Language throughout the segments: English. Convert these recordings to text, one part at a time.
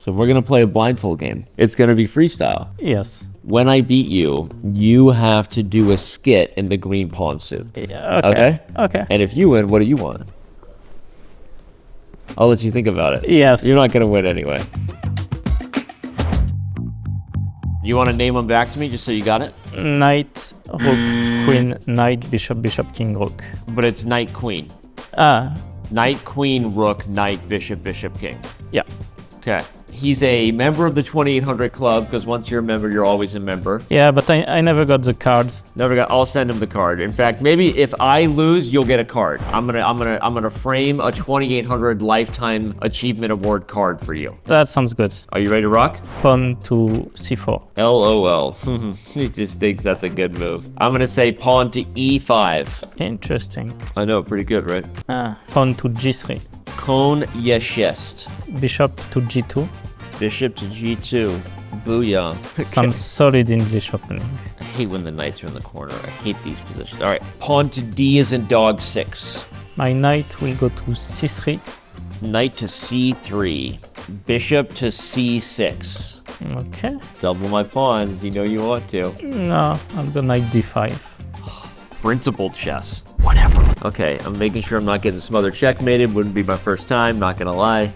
So we're going to play a blindfold game. It's going to be freestyle. Yes. When I beat you, you have to do a skit in the green pawn suit. Yeah, okay. Okay. And if you win, what do you want? I'll let you think about it. Yes. You're not going to win anyway. You want to name them back to me just so you got it? Knight, rook, queen, knight, bishop, bishop, king, rook. But it's knight, queen. Ah, Knight, queen, rook, knight, bishop, bishop, king. yeah. Okay. He's a member of the 2800 Club because once you're a member, you're always a member. Yeah, but I never got the cards. I'll send him the card. In fact, maybe if I lose, you'll get a card. I'm gonna frame a 2800 Lifetime Achievement Award card for you. That sounds good. Are you ready to rock? Pawn to c4. LOL. He just thinks that's a good move. I'm gonna say pawn to e5. Interesting. I know, pretty good, right? Pawn to g3. Kon yeshist. Bishop to g2. Bishop to g2. Booyah. Some solid English opening. I hate when the knights are in the corner. I hate these positions. All right. Pawn to d is in dog 6. My knight will go to c3. Knight to c3. Bishop to c6. Okay. Double my pawns. You know you want to. No, I'll go knight d5. Principled chess. Whatever. Okay, I'm making sure I'm not getting smothered checkmated. Wouldn't be my first time, not gonna lie.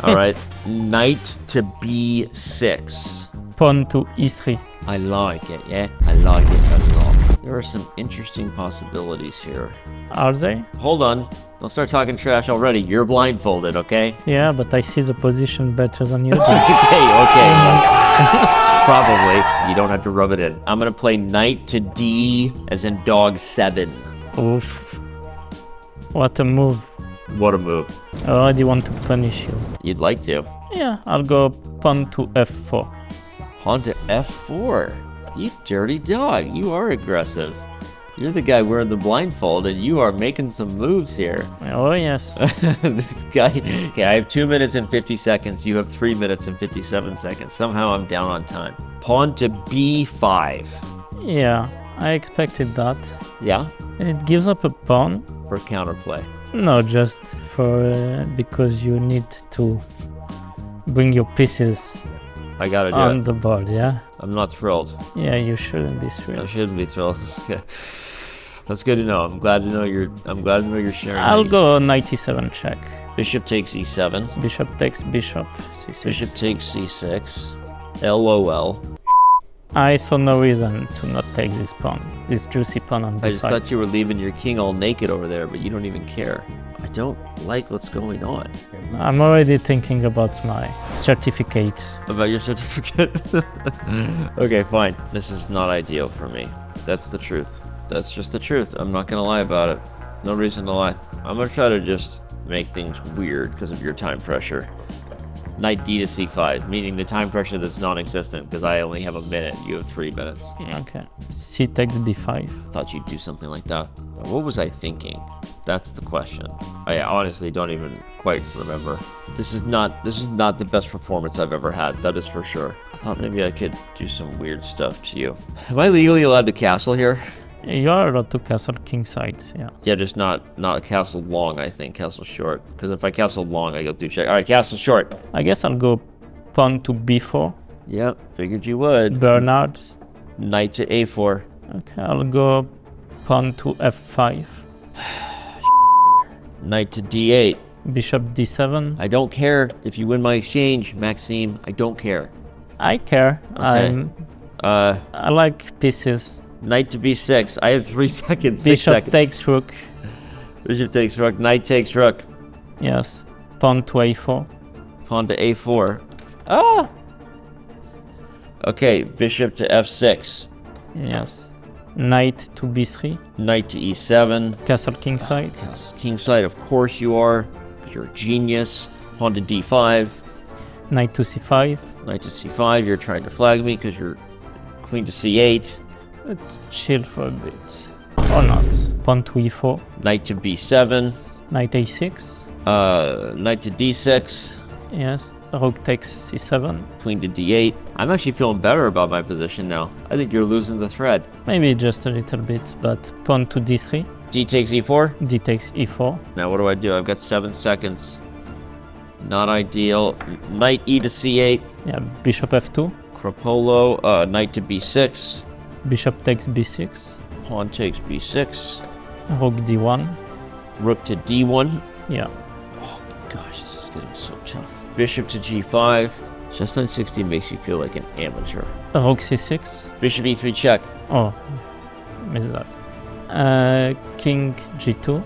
All right. Knight to b6. Pawn to e3. I like it, yeah? I like it a lot. There are some interesting possibilities here. Are they? Hold on. Don't start talking trash already. You're blindfolded, okay? Yeah, but I see the position better than you do. Okay. Probably. You don't have to rub it in. I'm gonna play knight to d as in dog 7. Oof. What a move. What a move. I already want to punish you. You'd like to. Yeah, I'll go pawn to f4. Pawn to f4. You dirty dog. You are aggressive. You're the guy wearing the blindfold and you are making some moves here. Oh, yes. This guy. Okay, I have 2 minutes and 50 seconds. You have 3 minutes and 57 seconds. Somehow I'm down on time. Pawn to b5. Yeah, I expected that. Yeah? And it gives up a pawn. For counterplay. No, just for because you need to bring your pieces I gotta do on it. the board, yeah? I'm not thrilled. Yeah, you shouldn't be I thrilled. shouldn't be thrilled. Okay. That's good to know. I'm glad to know you're sharing. I'll go knight e7 check. Bishop takes e7. Bishop takes bishop, c6. Bishop takes c6. LOL. I saw no reason to not take this pawn, this juicy pawn on b5. I just thought you were leaving your king all naked over there, but you don't even care. I don't like what's going on. I'm already thinking about my certificate. About your certificate? Okay, fine. This is not ideal for me. That's the truth. That's just the truth. I'm not gonna lie about it. No reason to lie. I'm gonna try to just make things weird because of your time pressure. Knight d to c5, meaning the time pressure that's non-existent because I only have a minute. You have 3 minutes. Okay. C takes b5. Thought you'd do something like that. What was I thinking? That's the question. I honestly don't even quite remember. This is not the best performance I've ever had. That is for sure. I thought maybe I could do some weird stuff to you. Am I legally allowed to castle here? You are allowed to castle king side, yeah. Yeah, just not castle long, I think. Castle short. Because if I castle long, I go through check. All right, castle short. I guess I'll go pawn to b4. Yep, figured you would. Bernard. Knight to a4. Okay, I'll go pawn to f5. Knight to d8. Bishop d7. I don't care if you win my exchange, Maxime. I don't care. I care. Okay. I like pieces. Knight to b6. I have 3 seconds. 6 Bishop seconds. takes rook. Bishop takes rook. Knight takes rook. Yes. Pawn to a4. Pawn to a4. Ah! Okay, bishop to f6. Yes. Knight to b3. Knight to e7. Castle king side. King side, of course you are. You're a genius. Pawn to d5. Knight to c5. Knight to c5. You're trying to flag me because you're queen to c8. Let's chill for a bit. Or not. Pawn to e4. Knight to b7. Knight a6. Knight to d6. Yes. Rook takes c7. Queen to d8. I'm actually feeling better about my position now. I think you're losing the thread. Maybe just a little bit, but pawn to d3. D takes e4. D takes e4. Now what do? I've got 7 seconds. Not ideal. Knight e to c8. Yeah, bishop f2. Cropolo, knight to b6. Bishop takes b6. Pawn takes b6. Rook d1. Rook to d1. Yeah. Gosh, this is getting so tough. Bishop to g5. Chestnut 60 makes you feel like an amateur. Rook c6. Bishop e3 check. Oh, missed that. King g2.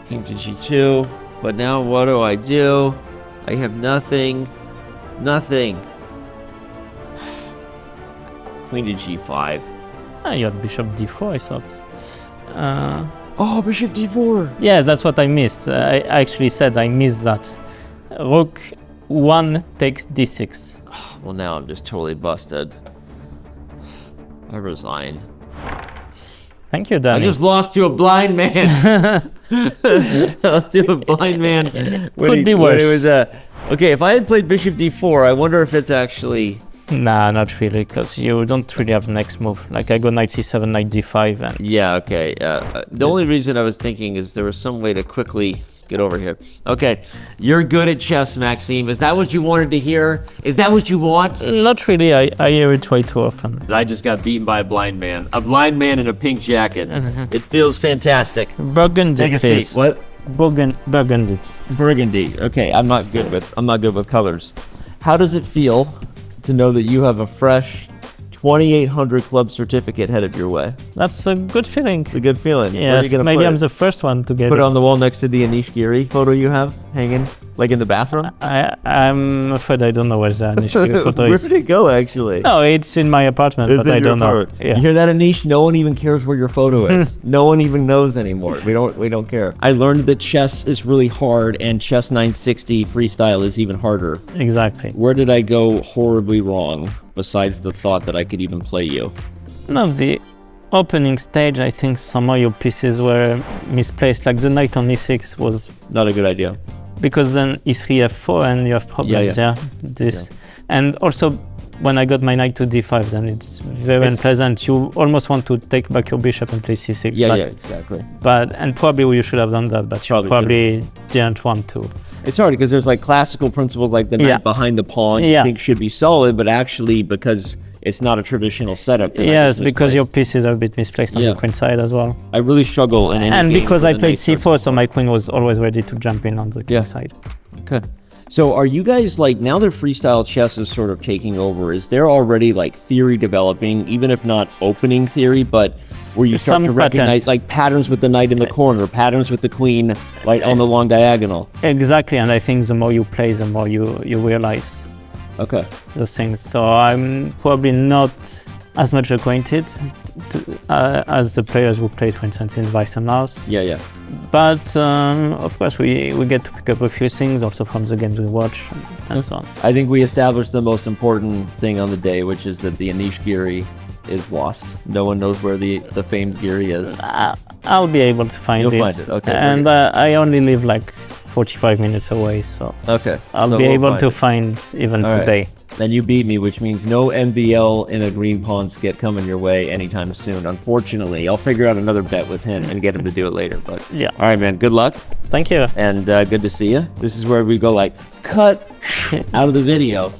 King to g2. But now what do? I have nothing. Nothing. Queen to g5. You had bishop d4, I thought. Oh, bishop d4. Yes, that's what I missed. I actually said I missed that. Rook 1 takes d6. Well, now I'm just totally busted. I resign. Thank you, Danny. I just lost to a blind man. Lost to a blind man. Could be worse. Okay, if I had played bishop d4, I wonder if it's actually... Nah, not really, because you don't really have next move. Like I go knight c7, knight d5, and... Yeah, okay. The only reason I was thinking is there was some way to quickly get over here. Okay, you're good at chess, Maxime. Is that what you wanted to hear? Is that what you want? Not really, I hear it way too often. I just got beaten by a blind man. A blind man in a pink jacket. It feels fantastic. Burgundy, Take a please. seat. What? Burgundy. Burgundy. Okay, I'm not good with colors. How does it feel to know that you have a fresh 2800 club certificate headed your way? That's a good feeling. It's a good feeling. Where are Yes, you gonna maybe put I'm it? the first one to get Put it it. on the wall next to the Anish Giri photo you have hanging, like in the bathroom. I'm afraid I don't know where the Anish photo Where is. did it go, actually? No, it's in my apartment, It's but in I your don't know. apartment. Yeah. You hear that, Anish? No one even cares where your photo is. No one even knows anymore. We don't care. I learned that chess is really hard, and chess 960 freestyle is even harder. Exactly. Where did I go horribly wrong, besides the thought that I could even play you? No, the opening stage, I think somehow your pieces were misplaced. Like the knight on e6 was... Not a good idea. Because then e3, f4, and you have problems, Yeah. And also, when I got my knight to d5, then it's very unpleasant. You almost want to take back your bishop and play c6. Yeah, exactly. And probably you should have done that, but you probably didn't want to. It's hard because there's like classical principles like the knight behind the pawn you think should be solid, but actually because it's not a traditional setup. Yes, because your pieces are a bit misplaced on the queen side as well. I really struggle in any And game because where I the played knight starts c4, so my queen was always ready to jump in on the king side. Okay. So are you guys like, now that freestyle chess is sort of taking over, is there already like theory developing, even if not opening theory, but where you start to recognize like patterns with the knight in the corner, patterns with the queen like on the long diagonal? Exactly, and I think the more you play, the more you realize those things. So I'm probably not as much acquainted as the players who played, for instance, in Weissenhaus. Yeah. But of course, we get to pick up a few things also from the games we watch and so on. I think we established the most important thing on the day, which is that the Anish Giri is lost. No one knows where the famed Giri is. I'll be able to find it. You'll find it, okay. And I only live like 45 minutes away, so I'll be able to find even today. Then you beat me, which means no MVL in a green pawn skit coming your way anytime soon. Unfortunately, I'll figure out another bet with him and get him to do it later. But yeah. All right, man. Good luck. Thank you. And good to see you. This is where we go like cut out of the video.